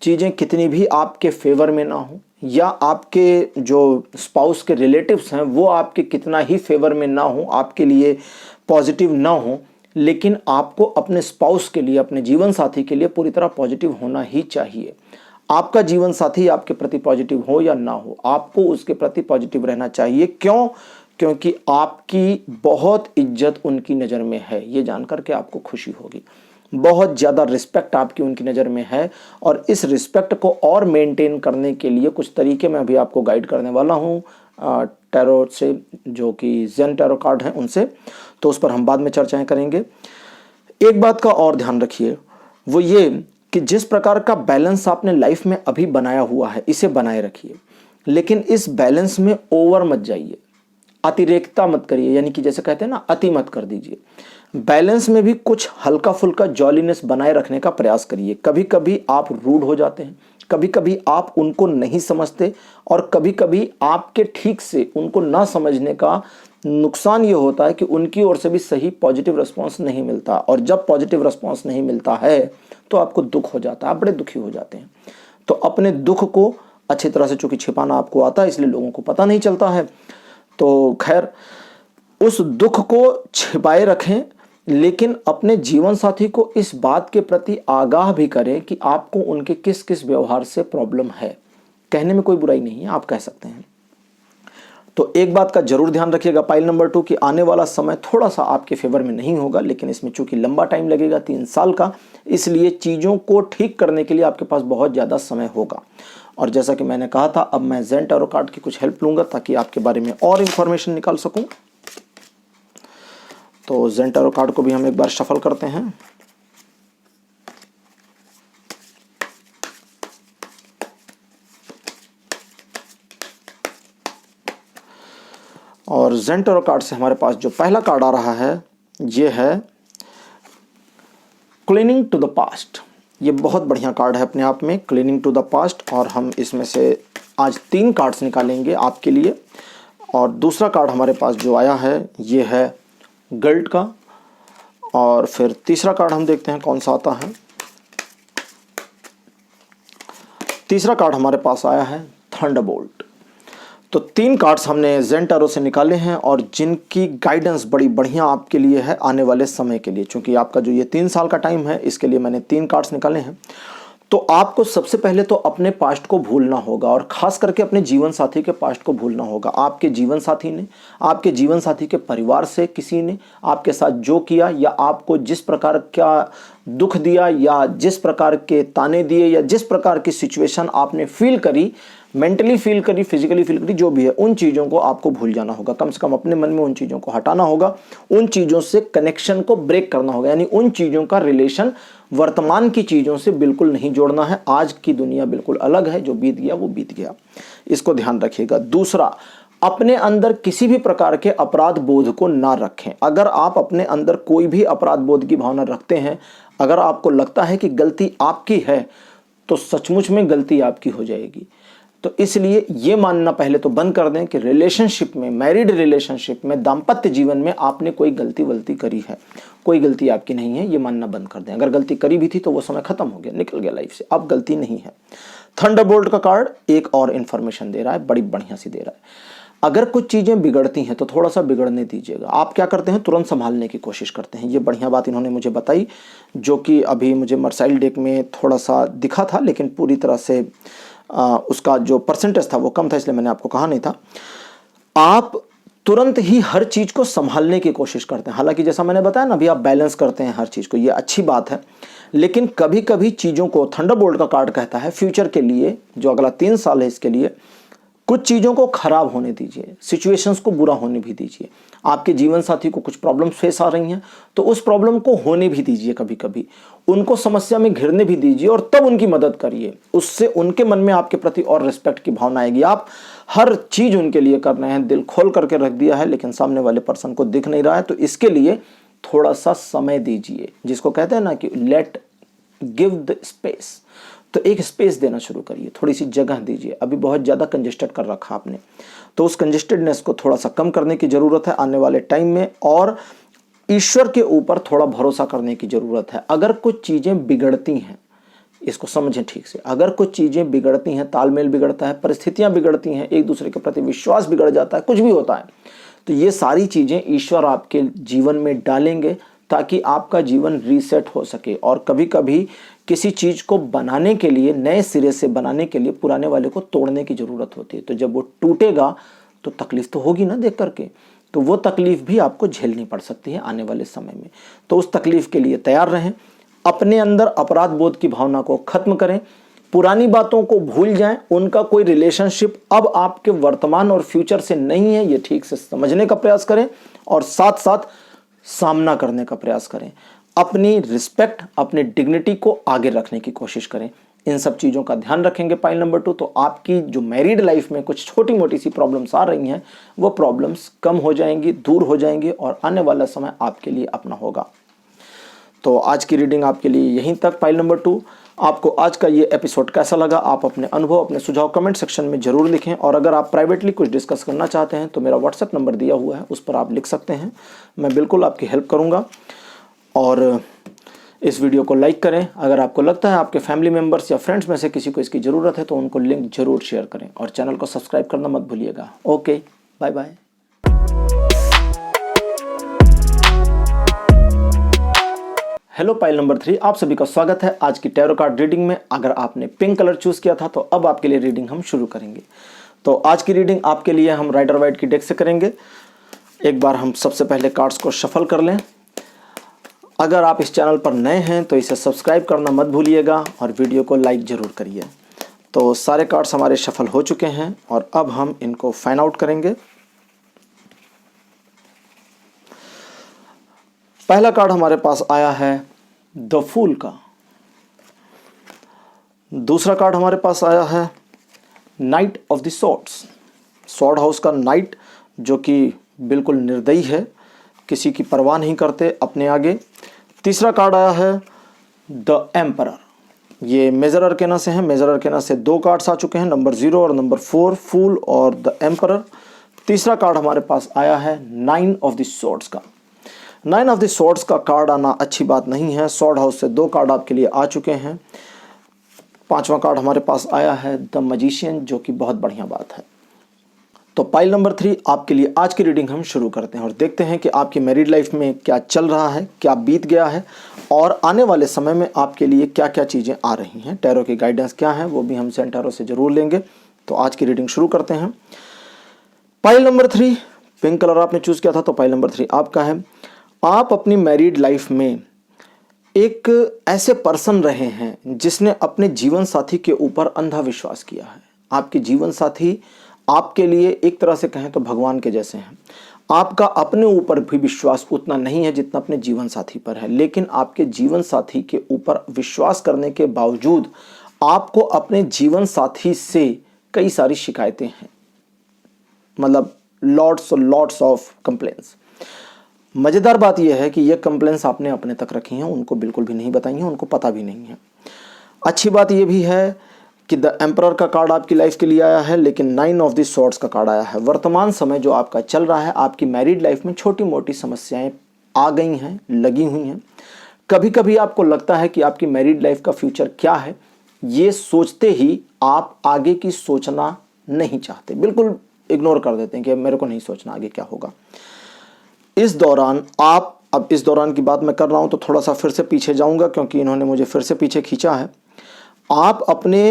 चीज़ें कितनी भी आपके फेवर में ना हो, या आपके जो स्पाउस के रिलेटिव्स हैं वो आपके कितना ही फेवर में ना हो, आपके लिए पॉजिटिव ना हो, लेकिन आपको अपने स्पाउस के लिए, अपने जीवन साथी के लिए पूरी तरह पॉजिटिव होना ही चाहिए। आपका जीवन साथी आपके प्रति पॉजिटिव हो या ना हो, आपको उसके प्रति पॉजिटिव रहना चाहिए। क्यों? क्योंकि आपकी बहुत इज्जत उनकी नज़र में है, ये जानकर के आपको खुशी होगी। बहुत ज़्यादा रिस्पेक्ट आपकी उनकी नज़र में है, और इस रिस्पेक्ट को और मेंटेन करने के लिए कुछ तरीके मैं अभी आपको गाइड करने वाला हूँ टैरो से, जो कि ज़ेन टैरो कार्ड हैं उनसे, तो उस पर हम बाद में चर्चाएं करेंगे। एक बात का और ध्यान रखिए, वो ये कि जिस प्रकार का बैलेंस आपने लाइफ में अभी बनाया हुआ है, इसे बनाए रखिए, लेकिन इस बैलेंस में ओवर मत जाइए, अतिरेकता मत करिए, यानी कि जैसे कहते हैं ना, अति मत कर दीजिए। बैलेंस में भी कुछ हल्का फुल्का जॉलीनेस बनाए रखने का प्रयास करिए। कभी कभी आप रूड हो जाते हैं, कभी कभी आप उनको नहीं समझते, और कभी कभी आपके ठीक से उनको ना समझने का नुकसान ये होता है कि उनकी ओर से भी सही पॉजिटिव रिस्पॉन्स नहीं मिलता, और जब पॉजिटिव रिस्पॉन्स नहीं मिलता है तो आपको दुख हो जाता है, आप बड़े दुखी हो जाते हैं। तो अपने दुख को अच्छी तरह से, चूंकि छिपाना आपको आता है इसलिए लोगों को पता नहीं चलता है, तो खैर उस दुख को छिपाए रखें, लेकिन अपने जीवन साथी को इस बात के प्रति आगाह भी करें कि आपको उनके किस किस व्यवहार से प्रॉब्लम है। कहने में कोई बुराई नहीं है, आप कह सकते हैं। तो एक बात का जरूर ध्यान रखिएगा पाइल नंबर 2 कि आने वाला समय थोड़ा सा आपके फेवर में नहीं होगा, लेकिन इसमें चूंकि लंबा टाइम लगेगा, 3 साल का, इसलिए चीज़ों को ठीक करने के लिए आपके पास बहुत ज़्यादा समय होगा। और जैसा कि मैंने कहा था, अब मैं ज़ेन टैरो कार्ड की कुछ हेल्प लूँगा ताकि आपके बारे में और इन्फॉर्मेशन निकाल सकूँ। तो ज़ेन टैरो कार्ड को भी हम एक बार शफल करते हैं। और ज़ेन टैरो कार्ड से हमारे पास जो पहला कार्ड आ रहा है ये है क्लीनिंग टू द पास्ट। ये बहुत बढ़िया कार्ड है अपने आप में, क्लीनिंग टू द पास्ट। और हम इसमें से आज 3 कार्ड्स निकालेंगे आपके लिए। और दूसरा कार्ड हमारे पास जो आया है ये है गिल्ट का। और फिर तीसरा कार्ड हम देखते हैं कौन सा आता है। तीसरा कार्ड हमारे पास आया है थंडरबोल्ट। तो 3 कार्ड्स हमने ज़ेन टैरो से निकाले हैं, और जिनकी गाइडेंस बड़ी बढ़िया आपके लिए है आने वाले समय के लिए। क्योंकि आपका जो ये 3 साल का टाइम है, इसके लिए मैंने 3 कार्ड्स निकाले हैं। तो आपको सबसे पहले तो अपने पास्ट को भूलना होगा, और ख़ास करके अपने जीवन साथी के पास्ट को भूलना होगा। आपके जीवन साथी ने, आपके जीवन साथी के परिवार से किसी ने आपके साथ जो किया, या आपको जिस प्रकार का दुख दिया, या जिस प्रकार के ताने दिए, या जिस प्रकार की सिचुएशन आपने फील करी, मेंटली फील करी, फिजिकली फील करी, जो भी है, उन चीज़ों को आपको भूल जाना होगा। कम से कम अपने मन में उन चीज़ों को हटाना होगा, उन चीज़ों से कनेक्शन को ब्रेक करना होगा। यानी उन चीज़ों का रिलेशन वर्तमान की चीज़ों से बिल्कुल नहीं जोड़ना है। आज की दुनिया बिल्कुल अलग है, जो बीत गया वो बीत गया, इसको ध्यान रखिएगा। दूसरा, अपने अंदर किसी भी प्रकार के अपराध बोध को ना रखें। अगर आप अपने अंदर कोई भी अपराध बोध की भावना रखते हैं, अगर आपको लगता है कि गलती आपकी है, तो सचमुच में गलती आपकी हो जाएगी। तो इसलिए ये मानना पहले तो बंद कर दें कि रिलेशनशिप में, मैरिड रिलेशनशिप में, दाम्पत्य जीवन में आपने कोई गलती वलती करी है। कोई गलती आपकी नहीं है, ये मानना बंद कर दें। अगर गलती करी भी थी तो वो समय खत्म हो गया, निकल गया लाइफ से, अब गलती नहीं है। थंडरबोल्ट का कार्ड एक और इन्फॉर्मेशन दे रहा है, बड़ी बढ़िया सी दे रहा है। अगर कुछ चीज़ें बिगड़ती हैं तो थोड़ा सा बिगड़ने दीजिएगा। आप क्या करते हैं, तुरंत संभालने की कोशिश करते हैं। ये बढ़िया बात इन्होंने मुझे बताई, जो कि अभी मुझे मर्साइल डेक में थोड़ा सा दिखा था, लेकिन पूरी तरह से उसका जो परसेंटेज था वो कम था, इसलिए मैंने आपको कहा नहीं था। आप तुरंत ही हर चीज़ को संभालने की कोशिश करते हैं। हालांकि जैसा मैंने बताया ना, अभी आप बैलेंस करते हैं हर चीज़ को, ये अच्छी बात है। लेकिन कभी कभी चीज़ों को, थंडरबोल्ट का कार्ड कहता है फ्यूचर के लिए, जो अगला 3 साल है इसके लिए, कुछ चीज़ों को खराब होने दीजिए, सिचुएशंस को बुरा होने भी दीजिए। आपके जीवन साथी को कुछ प्रॉब्लम्स फेस आ रही हैं तो उस प्रॉब्लम को होने भी दीजिए, कभी कभी उनको समस्या में घिरने भी दीजिए और तब उनकी मदद करिए। उससे उनके मन में आपके प्रति और रिस्पेक्ट की भावना आएगी। आप हर चीज़ उनके लिए कर रहे हैं, दिल खोल करके रख दिया है, लेकिन सामने वाले पर्सन को दिख नहीं रहा है, तो इसके लिए थोड़ा सा समय दीजिए, जिसको कहते हैं ना कि लेट गिव द स्पेस। तो एक स्पेस देना शुरू करिए, थोड़ी सी जगह दीजिए। अभी बहुत ज़्यादा कंजेस्टेड कर रखा आपने, तो उस कंजेस्टेडनेस को थोड़ा सा कम करने की ज़रूरत है आने वाले टाइम में, और ईश्वर के ऊपर थोड़ा भरोसा करने की ज़रूरत है। अगर कुछ चीज़ें बिगड़ती हैं, इसको समझें ठीक से, अगर कुछ चीज़ें बिगड़ती हैं, तालमेल बिगड़ता है, परिस्थितियाँ बिगड़ती हैं, एक दूसरे के प्रति विश्वास बिगड़ जाता है, कुछ भी होता है, तो ये सारी चीज़ें ईश्वर आपके जीवन में डालेंगे ताकि आपका जीवन रीसेट हो सके। और कभी कभी किसी चीज़ को बनाने के लिए, नए सिरे से बनाने के लिए पुराने वाले को तोड़ने की ज़रूरत होती है। तो जब वो टूटेगा तो तकलीफ़ तो होगी ना देख करके, तो वो तकलीफ़ भी आपको झेलनी पड़ सकती है आने वाले समय में। तो उस तकलीफ़ के लिए तैयार रहें। अपने अंदर अपराध बोध की भावना को ख़त्म करें, पुरानी बातों को भूल जाएं। उनका कोई रिलेशनशिप अब आपके वर्तमान और फ्यूचर से नहीं है, ये ठीक से समझने का प्रयास करें और साथ साथ सामना करने का प्रयास करें। अपनी रिस्पेक्ट, अपनी डिग्निटी को आगे रखने की कोशिश करें। इन सब चीज़ों का ध्यान रखेंगे पाइल नंबर 2, तो आपकी जो मैरिड लाइफ में कुछ छोटी मोटी सी प्रॉब्लम्स आ रही हैं, वो प्रॉब्लम्स कम हो जाएंगी, दूर हो जाएंगी और आने वाला समय आपके लिए अपना होगा। तो आज की रीडिंग आपके लिए यहीं तक, पाइल नंबर 2। आपको आज का ये एपिसोड कैसा लगा, आप अपने अनुभव, अपने सुझाव कमेंट सेक्शन में जरूर लिखें। और अगर आप प्राइवेटली कुछ डिस्कस करना चाहते हैं तो मेरा व्हाट्सएप नंबर दिया हुआ है, उस पर आप लिख सकते हैं, मैं बिल्कुल आपकी हेल्प करूँगा। और इस वीडियो को लाइक करें। अगर आपको लगता है आपके फैमिली मेम्बर्स या फ्रेंड्स में से किसी को इसकी ज़रूरत है तो उनको लिंक जरूर शेयर करें और चैनल को सब्सक्राइब करना मत भूलिएगा। Okay, bye bye. हेलो पाइल नंबर 3, आप सभी का स्वागत है आज की टैरो कार्ड रीडिंग में। अगर आपने पिंक कलर चूज किया था तो अब आपके लिए रीडिंग हम शुरू करेंगे। तो आज की रीडिंग आपके लिए हम राइडर वाइट की डेक से करेंगे। एक बार हम सबसे पहले कार्ड्स को शफल कर लें। अगर आप इस चैनल पर नए हैं तो इसे सब्सक्राइब करना मत भूलिएगा और वीडियो को लाइक ज़रूर करिए। तो सारे कार्ड्स हमारे शफल हो चुके हैं और अब हम इनको फाइन आउट करेंगे। पहला कार्ड हमारे पास आया है द फूल का। दूसरा कार्ड हमारे पास आया है night of the swords, sword house का नाइट, जो कि बिल्कुल निर्दयी है, किसी की परवाह नहीं करते अपने आगे। तीसरा कार्ड आया है द एम्परर, ये मेजर अरकेना से है। मेजर अरकेना से 2 कार्ड्स आ चुके हैं, नंबर 0 और नंबर 4, फूल और द एम्परर। तीसरा कार्ड हमारे पास आया है 9 ऑफ द सॉर्ड्स का। 9 ऑफ द सॉर्ड्स का कार्ड आना अच्छी बात नहीं है। सॉर्ड हाउस से 2 कार्ड आपके लिए आ चुके हैं। 5वां कार्ड हमारे पास आया है द मैजिशियन, जो कि बहुत बढ़िया बात है। तो पाइल नंबर 3 आपके लिए आज की रीडिंग हम शुरू करते हैं और देखते हैं कि आपकी मैरिड लाइफ में क्या चल रहा है, क्या बीत गया है और आने वाले समय में आपके लिए क्या क्या चीज़ें आ रही हैं। टैरो की गाइडेंस क्या है वो भी हम सेंट टैरो से ज़रूर लेंगे। तो आज की रीडिंग शुरू करते हैं। पाइल नंबर 3, पिंक कलर आपने चूज़ किया था तो पाइल नंबर 3 आपका है। आप अपनी मैरिड लाइफ में एक ऐसे पर्सन रहे हैं जिसने अपने जीवन साथी के ऊपर अंधा विश्वास किया है। आपके जीवन साथी आपके लिए एक तरह से कहें तो भगवान के जैसे हैं। आपका अपने ऊपर भी विश्वास उतना नहीं है जितना अपने जीवन साथी पर है, लेकिन आपके जीवन साथी के ऊपर विश्वास करने के बावजूद आपको अपने जीवन साथी से कई सारी शिकायतें हैं, मतलब लॉट्स ऑफ कंप्लेंट्स। मज़ेदार बात यह है कि ये कंप्लेंट्स आपने अपने तक रखी हैं, उनको बिल्कुल भी नहीं बताई हैं, उनको पता भी नहीं है। अच्छी बात यह भी है कि द एम्परर का कार्ड आपकी लाइफ के लिए आया है, लेकिन 9 ऑफ द सॉर्ड्स का कार्ड आया है। वर्तमान समय जो आपका चल रहा है, आपकी मैरिड लाइफ में छोटी मोटी समस्याएं आ गई हैं, लगी हुई हैं। कभी कभी आपको लगता है कि आपकी मैरिड लाइफ का फ्यूचर क्या है, ये सोचते ही आप आगे की सोचना नहीं चाहते, बिल्कुल इग्नोर कर देते हैं कि मेरे को नहीं सोचना आगे क्या होगा। इस दौरान आप, अब इस दौरान की बात मैं कर रहा हूं तो थोड़ा सा फिर से पीछे जाऊंगा क्योंकि इन्होंने मुझे फिर से पीछे खींचा है। आप अपने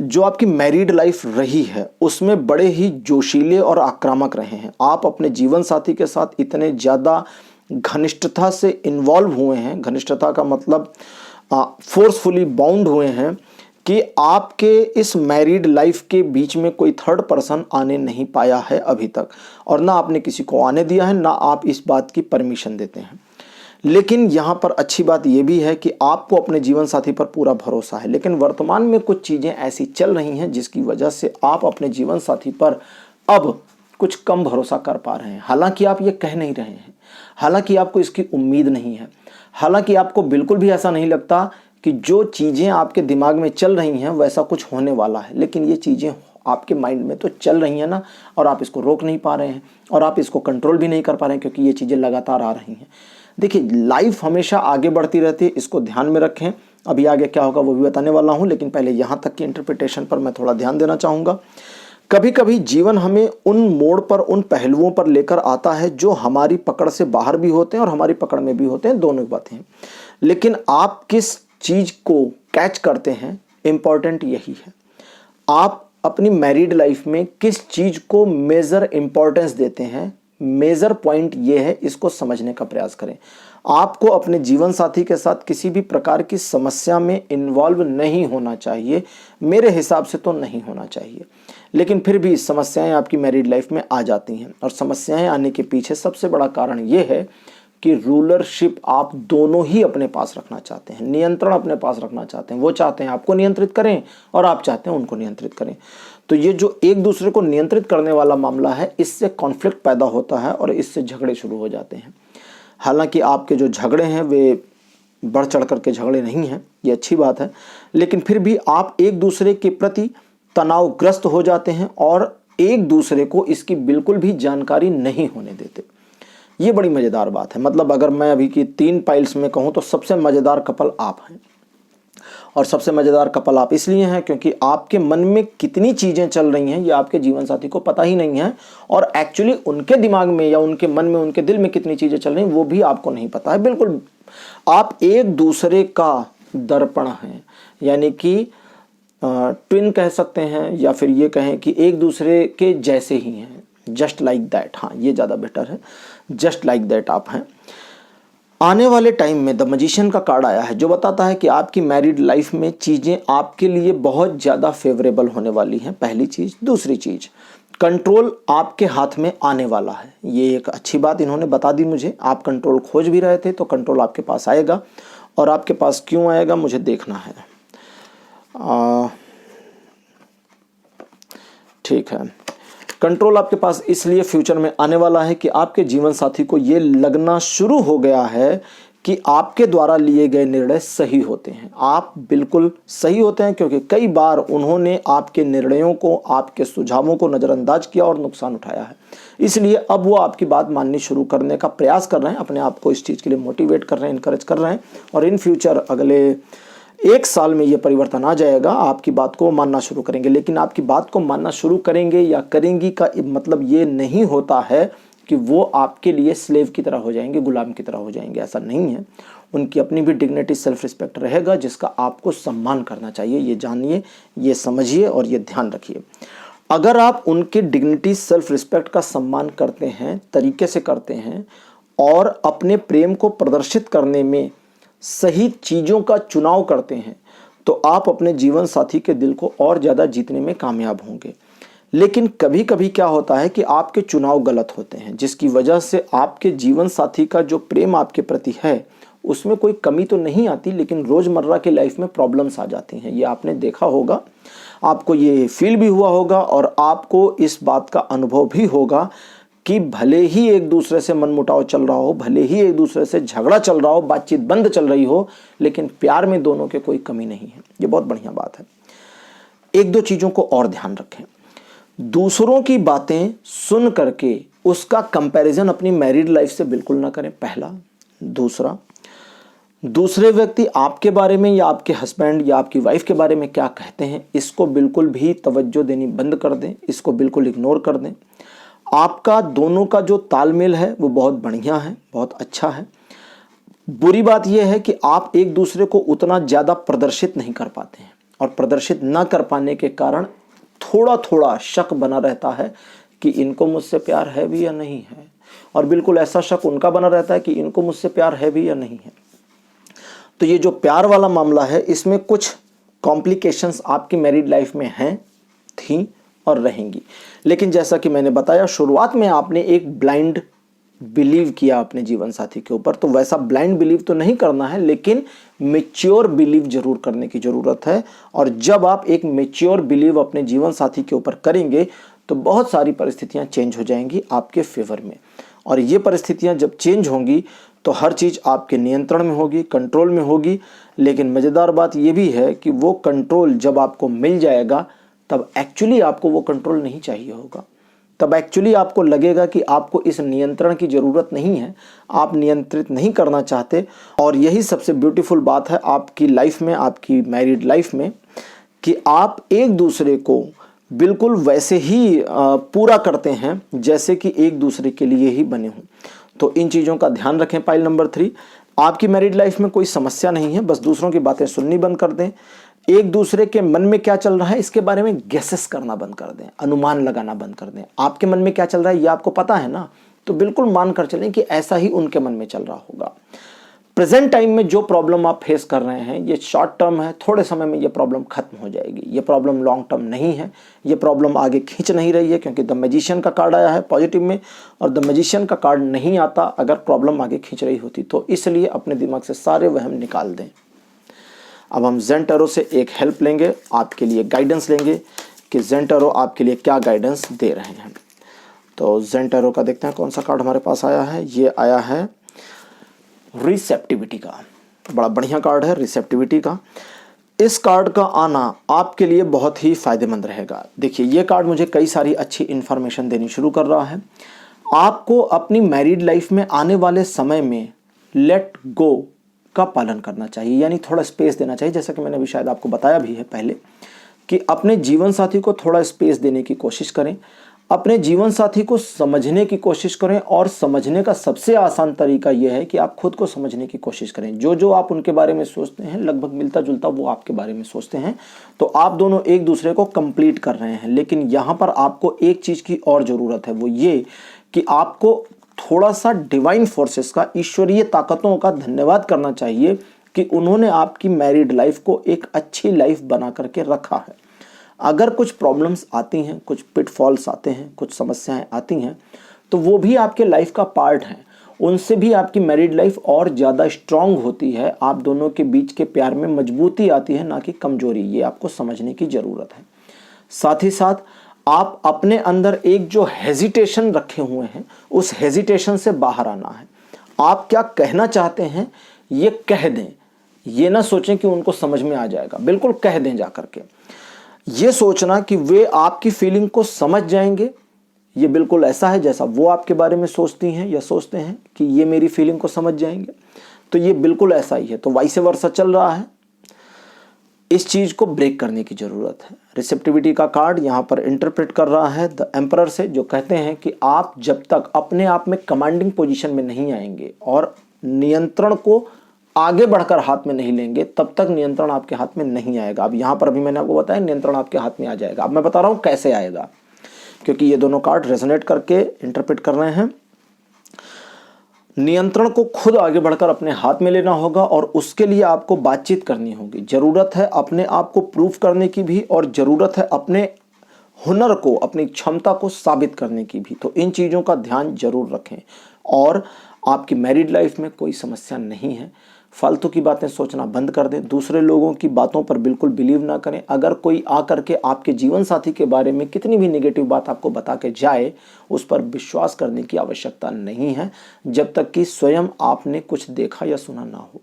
जो आपकी मैरिड लाइफ रही है उसमें बड़े ही जोशीले और आक्रामक रहे हैं। आप अपने जीवन साथी के साथ इतने ज़्यादा घनिष्ठता से इन्वॉल्व हुए हैं, घनिष्ठता का मतलब फोर्सफुली बाउंड हुए हैं कि आपके इस मैरिड लाइफ के बीच में कोई थर्ड पर्सन आने नहीं पाया है अभी तक, और ना आपने किसी को आने दिया है, ना आप इस बात की परमिशन देते हैं। लेकिन यहाँ पर अच्छी बात यह भी है कि आपको अपने जीवन साथी पर पूरा भरोसा है, लेकिन वर्तमान में कुछ चीज़ें ऐसी चल रही हैं जिसकी वजह से आप अपने जीवन साथी पर अब कुछ कम भरोसा कर पा रहे हैं। हालांकि आप ये कह नहीं रहे हैं, हालांकि आपको इसकी उम्मीद नहीं है, हालांकि आपको बिल्कुल भी ऐसा नहीं लगता कि जो चीज़ें आपके दिमाग में चल रही हैं वैसा कुछ होने वाला है, लेकिन ये चीज़ें आपके माइंड में तो चल रही हैं ना, और आप इसको रोक नहीं पा रहे हैं और आप इसको कंट्रोल भी नहीं कर पा रहे हैं, क्योंकि ये चीज़ें लगातार आ रही हैं। देखिए, लाइफ हमेशा आगे बढ़ती रहती है, इसको ध्यान में रखें। अभी आगे क्या होगा वो भी बताने वाला हूँ, लेकिन पहले यहाँ तक की इंटरप्रिटेशन पर मैं थोड़ा ध्यान देना चाहूँगा। कभी कभी जीवन हमें उन मोड़ पर, उन पहलुओं पर लेकर आता है जो हमारी पकड़ से बाहर भी होते हैं और हमारी पकड़ में भी होते हैं, दोनों बातें हैं। लेकिन आप किस चीज़ को कैच करते हैं, इम्पॉर्टेंट यही है। आप अपनी मैरिड लाइफ में किस चीज़ को मेजर इम्पॉर्टेंस देते हैं, मेजर पॉइंट ये है, इसको समझने का प्रयास करें। आपको अपने जीवन साथी के साथ किसी भी प्रकार की समस्या में इन्वॉल्व नहीं होना चाहिए, मेरे हिसाब से तो नहीं होना चाहिए, लेकिन फिर भी समस्याएं आपकी मैरिड लाइफ में आ जाती हैं। और समस्याएं आने के पीछे सबसे बड़ा कारण ये है कि रूलरशिप आप दोनों ही अपने पास रखना चाहते हैं, नियंत्रण अपने पास रखना चाहते हैं। वो चाहते हैं आपको नियंत्रित करें और आप चाहते हैं उनको नियंत्रित करें। तो ये जो एक दूसरे को नियंत्रित करने वाला मामला है, इससे कॉन्फ्लिक्ट पैदा होता है और इससे झगड़े शुरू हो जाते हैं। हालांकि आपके जो झगड़े हैं वे बढ़ चढ़ करके झगड़े नहीं हैं, ये अच्छी बात है, लेकिन फिर भी आप एक दूसरे के प्रति तनावग्रस्त हो जाते हैं और एक दूसरे को इसकी बिल्कुल भी जानकारी नहीं होने देते। ये बड़ी मज़ेदार बात है। मतलब अगर मैं अभी की 3 पाइल्स में कहूँ तो सबसे मज़ेदार कपल आप हैं, और सबसे मज़ेदार कपल आप इसलिए हैं क्योंकि आपके मन में कितनी चीज़ें चल रही हैं ये आपके जीवन साथी को पता ही नहीं है, और एक्चुअली उनके दिमाग में या उनके मन में, उनके दिल में कितनी चीज़ें चल रही हैं वो भी आपको नहीं पता है। बिल्कुल आप एक दूसरे का दर्पण हैं, यानी कि ट्विन कह सकते हैं, या फिर ये कहें कि एक दूसरे के जैसे ही हैं, जस्ट लाइक दैट। हाँ, ये ज़्यादा बेटर है, जस्ट लाइक दैट आप हैं। आने वाले टाइम में द मैजिशियन का कार्ड आया है जो बताता है कि आपकी मैरिड लाइफ में चीज़ें आपके लिए बहुत ज़्यादा फेवरेबल होने वाली हैं, पहली चीज़। दूसरी चीज़, कंट्रोल आपके हाथ में आने वाला है। ये एक अच्छी बात इन्होंने बता दी मुझे। आप कंट्रोल खोज भी रहे थे तो कंट्रोल आपके पास आएगा, और आपके पास क्यों आएगा मुझे देखना है। ठीक है, कंट्रोल आपके पास इसलिए फ्यूचर में आने वाला है कि आपके जीवन साथी को ये लगना शुरू हो गया है कि आपके द्वारा लिए गए निर्णय सही होते हैं। आप बिल्कुल सही होते हैं, क्योंकि कई बार उन्होंने आपके निर्णयों को, आपके सुझावों को नज़रअंदाज किया और नुकसान उठाया है। इसलिए अब वो आपकी बात माननी शुरू करने का प्रयास कर रहे हैं, अपने आप को इस चीज़ के लिए मोटिवेट कर रहे हैं, इनकरेज कर रहे हैं, और इन फ्यूचर अगले 1 साल में ये परिवर्तन आ जाएगा, आपकी बात को मानना शुरू करेंगे। लेकिन आपकी बात को मानना शुरू करेंगे या करेंगी का मतलब ये नहीं होता है कि वो आपके लिए स्लेव की तरह हो जाएंगे, गुलाम की तरह हो जाएंगे, ऐसा नहीं है। उनकी अपनी भी डिग्निटी, सेल्फ रिस्पेक्ट रहेगा, जिसका आपको सम्मान करना चाहिए। ये जानिए, ये समझिए और ये ध्यान रखिए। अगर आप उनके डिग्निटी, सेल्फ रिस्पेक्ट का सम्मान करते हैं, तरीके से करते हैं, और अपने प्रेम को प्रदर्शित करने में सही चीज़ों का चुनाव करते हैं, तो आप अपने जीवन साथी के दिल को और ज़्यादा जीतने में कामयाब होंगे। लेकिन कभी कभी क्या होता है कि आपके चुनाव गलत होते हैं, जिसकी वजह से आपके जीवन साथी का जो प्रेम आपके प्रति है उसमें कोई कमी तो नहीं आती, लेकिन रोज़मर्रा की लाइफ में प्रॉब्लम्स आ जाती हैं। ये आपने देखा होगा, आपको ये फील भी हुआ होगा, और आपको इस बात का अनुभव भी होगा कि भले ही एक दूसरे से मनमुटाव चल रहा हो, भले ही एक दूसरे से झगड़ा चल रहा हो, बातचीत बंद चल रही हो, लेकिन प्यार में दोनों के कोई कमी नहीं है। ये बहुत बढ़िया बात है। 1-2 चीज़ों को और ध्यान रखें। दूसरों की बातें सुन करके उसका कंपैरिजन अपनी मैरिड लाइफ से बिल्कुल ना करें, पहला। दूसरा, दूसरे व्यक्ति आपके बारे में या आपके हस्बैंड या आपकी वाइफ के बारे में क्या कहते हैं, इसको बिल्कुल भी तवज्जो देनी बंद कर दें, इसको बिल्कुल इग्नोर कर दें। आपका दोनों का जो तालमेल है वो बहुत बढ़िया है, बहुत अच्छा है। बुरी बात यह है कि आप एक दूसरे को उतना ज़्यादा प्रदर्शित नहीं कर पाते हैं, और प्रदर्शित ना कर पाने के कारण थोड़ा थोड़ा शक बना रहता है कि इनको मुझसे प्यार है भी या नहीं है, और बिल्कुल ऐसा शक उनका बना रहता है कि इनको मुझसे प्यार है भी या नहीं है। तो ये जो प्यार वाला मामला है, इसमें कुछ कॉम्प्लिकेशंस आपकी मैरिड लाइफ में हैं, थी और रहेंगी। लेकिन जैसा कि मैंने बताया, शुरुआत में आपने एक ब्लाइंड बिलीव किया अपने जीवन साथी के ऊपर, तो वैसा ब्लाइंड बिलीव तो नहीं करना है, लेकिन मेच्योर बिलीव जरूर करने की जरूरत है। और जब आप एक मेच्योर बिलीव अपने जीवन साथी के ऊपर करेंगे तो बहुत सारी परिस्थितियां चेंज हो जाएंगी आपके फेवर में। और ये परिस्थितियां जब चेंज होंगी तो हर चीज़ आपके नियंत्रण में होगी, कंट्रोल में होगी। लेकिन मज़ेदार बात ये भी है कि वो कंट्रोल जब आपको मिल जाएगा तब एक्चुअली आपको वो कंट्रोल नहीं चाहिए होगा। तब एक्चुअली आपको लगेगा कि आपको इस नियंत्रण की ज़रूरत नहीं है, आप नियंत्रित नहीं करना चाहते। और यही सबसे ब्यूटीफुल बात है आपकी लाइफ में, आपकी मैरिड लाइफ में, कि आप एक दूसरे को बिल्कुल वैसे ही पूरा करते हैं जैसे कि एक दूसरे के लिए ही बने हों। तो इन चीज़ों का ध्यान रखें। पाइल नंबर 3, आपकी मैरिड लाइफ में कोई समस्या नहीं है, बस दूसरों की बातें सुननी बंद कर दें। एक दूसरे के मन में क्या चल रहा है इसके बारे में गेसेस करना बंद कर दें, अनुमान लगाना बंद कर दें। आपके मन में क्या चल रहा है ये आपको पता है ना, तो बिल्कुल मान कर चलें कि ऐसा ही उनके मन में चल रहा होगा। प्रेजेंट टाइम में जो प्रॉब्लम आप फेस कर रहे हैं ये शॉर्ट टर्म है, थोड़े समय में ये प्रॉब्लम खत्म हो जाएगी। ये प्रॉब्लम लॉन्ग टर्म नहीं है, ये प्रॉब्लम आगे खींच नहीं रही है, क्योंकि द मैजिशियन का कार्ड आया है पॉजिटिव में, और द मैजिशियन का कार्ड नहीं आता अगर प्रॉब्लम आगे खींच रही होती। तो इसलिए अपने दिमाग से सारे वहम निकाल दें। अब हम ज़ेन टैरो से एक हेल्प लेंगे, आपके लिए गाइडेंस लेंगे कि ज़ेन टैरो आपके लिए क्या गाइडेंस दे रहे हैं। तो ज़ेन टैरो का देखते हैं कौन सा कार्ड हमारे पास आया है। ये आया है रिसेप्टिविटी का, बड़ा बढ़िया कार्ड है रिसेप्टिविटी का। इस कार्ड का आना आपके लिए बहुत ही फायदेमंद रहेगा। देखिए, ये कार्ड मुझे कई सारी अच्छी इन्फॉर्मेशन देनी शुरू कर रहा है। आपको अपनी मैरिड लाइफ में आने वाले समय में लेट गो का पालन करना चाहिए, यानी थोड़ा स्पेस देना चाहिए। जैसा कि मैंने अभी शायद आपको बताया भी है पहले कि अपने जीवन साथी को थोड़ा स्पेस देने की कोशिश करें, अपने जीवन साथी को समझने की कोशिश करें। और समझने का सबसे आसान तरीका यह है कि आप खुद को समझने की कोशिश करें। जो जो आप उनके बारे में सोचते हैं लगभग मिलता जुलता वो आपके बारे में सोचते हैं, तो आप दोनों एक दूसरे को कंप्लीट कर रहे हैं। लेकिन यहाँ पर आपको एक चीज़ की और ज़रूरत है, वो ये कि आपको थोड़ा सा डिवाइन फोर्सेस का, ईश्वरीय ताकतों का धन्यवाद करना चाहिए कि उन्होंने आपकी मैरिड लाइफ को एक अच्छी लाइफ बना करके रखा है। अगर कुछ प्रॉब्लम्स आती हैं, कुछ पिटफॉल्स आते हैं, कुछ समस्याएं आती हैं, तो वो भी आपके लाइफ का पार्ट हैं। उनसे भी आपकी मैरिड लाइफ और ज़्यादा स्ट्रांग होती है, आप दोनों के बीच के प्यार में मजबूती आती है, ना कि कमजोरी। ये आपको समझने की ज़रूरत है। साथ ही साथ आप अपने अंदर एक जो हेजिटेशन रखे हुए हैं, उस हेजिटेशन से बाहर आना है। आप क्या कहना चाहते हैं ये कह दें, ये ना सोचें कि उनको समझ में आ जाएगा, बिल्कुल कह दें जा करके। ये सोचना कि वे आपकी फीलिंग को समझ जाएंगे, ये बिल्कुल ऐसा है जैसा वो आपके बारे में सोचती हैं या सोचते हैं कि ये मेरी फीलिंग को समझ जाएंगे, तो ये बिल्कुल ऐसा ही है। तो वाइस वर्सा चल रहा है, इस चीज़ को ब्रेक करने की ज़रूरत है। रिसेप्टिविटी का कार्ड यहाँ पर इंटरप्रेट कर रहा है द एम्परर से, जो कहते हैं कि आप जब तक अपने आप में कमांडिंग पोजीशन में नहीं आएंगे और नियंत्रण को आगे बढ़कर हाथ में नहीं लेंगे, तब तक नियंत्रण आपके हाथ में नहीं आएगा। अब यहाँ पर अभी मैंने आपको बताया नियंत्रण आपके हाथ में आ जाएगा। अब मैं बता रहा हूँ कैसे आएगा, क्योंकि ये दोनों कार्ड रेजोनेट करके इंटरप्रेट कर रहे हैं। नियंत्रण को खुद आगे बढ़कर अपने हाथ में लेना होगा और उसके लिए आपको बातचीत करनी होगी। ज़रूरत है अपने आप को प्रूफ करने की भी, और ज़रूरत है अपने हुनर को, अपनी क्षमता को साबित करने की भी। तो इन चीज़ों का ध्यान जरूर रखें। और आपकी मैरिड लाइफ में कोई समस्या नहीं है। फालतू की बातें सोचना बंद कर दें, दूसरे लोगों की बातों पर बिल्कुल बिलीव ना करें। अगर कोई आकर के आपके जीवन साथी के बारे में कितनी भी नेगेटिव बात आपको बता के जाए, उस पर विश्वास करने की आवश्यकता नहीं है, जब तक कि स्वयं आपने कुछ देखा या सुना ना हो।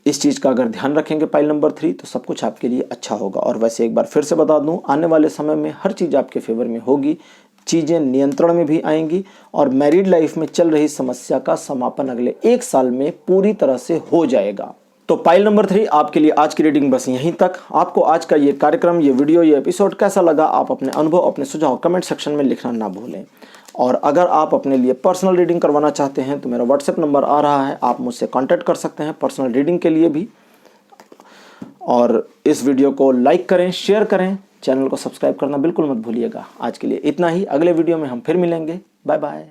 इस चीज़ का अगर ध्यान रखेंगे पाइल नंबर 3, तो सब कुछ आपके लिए अच्छा होगा। और वैसे एक बार फिर से बता दूं, आने वाले समय में हर चीज़ आपके फेवर में होगी, चीज़ें नियंत्रण में भी आएंगी और मैरिड लाइफ में चल रही समस्या का समापन अगले 1 साल में पूरी तरह से हो जाएगा। तो पाइल नंबर 3 आपके लिए आज की रीडिंग बस यहीं तक। आपको आज का ये कार्यक्रम, ये वीडियो, ये एपिसोड कैसा लगा, आप अपने अनुभव, अपने सुझाव कमेंट सेक्शन में लिखना ना भूलें। और अगर आप अपने लिए पर्सनल रीडिंग करवाना चाहते हैं तो मेरा व्हाट्सएप नंबर आ रहा है, आप मुझसे कांटेक्ट कर सकते हैं पर्सनल रीडिंग के लिए भी। और इस वीडियो को लाइक करें, शेयर करें, चैनल को सब्सक्राइब करना बिल्कुल मत भूलिएगा। आज के लिए इतना ही, अगले वीडियो में हम फिर मिलेंगे। Bye bye.